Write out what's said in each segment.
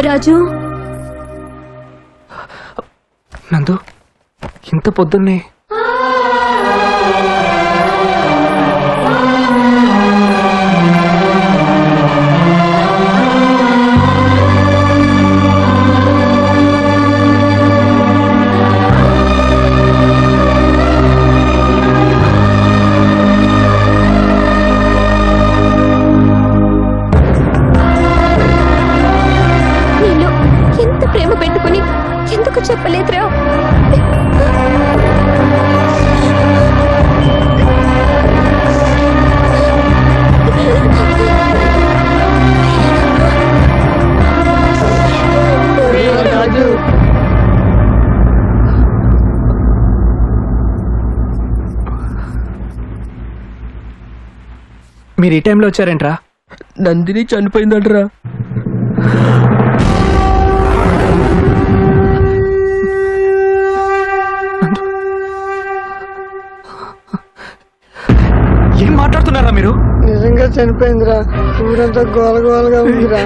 రాజు, నందు ఇంత పొద్దున్నే నీలో ఎంత ప్రేమ పెట్టుకుని ఎందుకు చెప్పలేదురా? మీరు ఈ టైంలో వచ్చారేంట్రా? నందిని చనిపోయిందంటరా. ఏం మాట్లాడుతున్నారా మీరు? నిజంగా చనిపోయిందిరా. ఊరంతా గోలగోలగా ఉందిరా.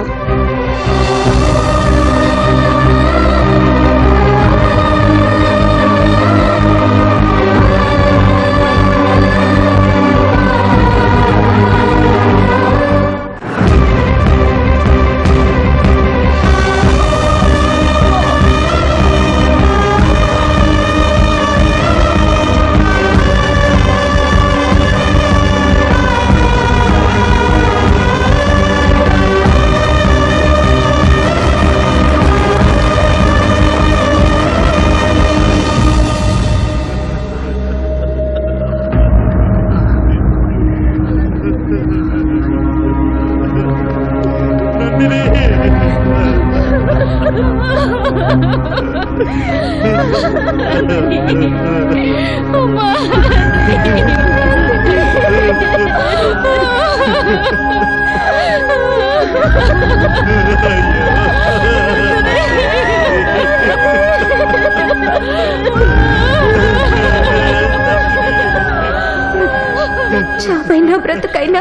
చావైనా బ్రతుకైనా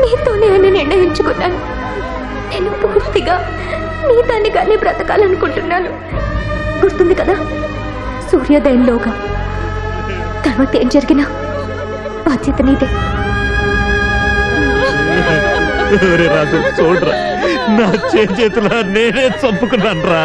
నీతోనే అని నిర్ణయించుకున్నాను. నేను పూర్తిగా నీదానిగానే బ్రతకాలనుకుంటున్నాను. గుర్తుంది కదా, సూర్యోదయంలోగా. తర్వాత ఏం జరిగినా బాధ్యత నీదే. రాజు చూడరా, నా చేతులా నేనే చంపుకున్నాను రా.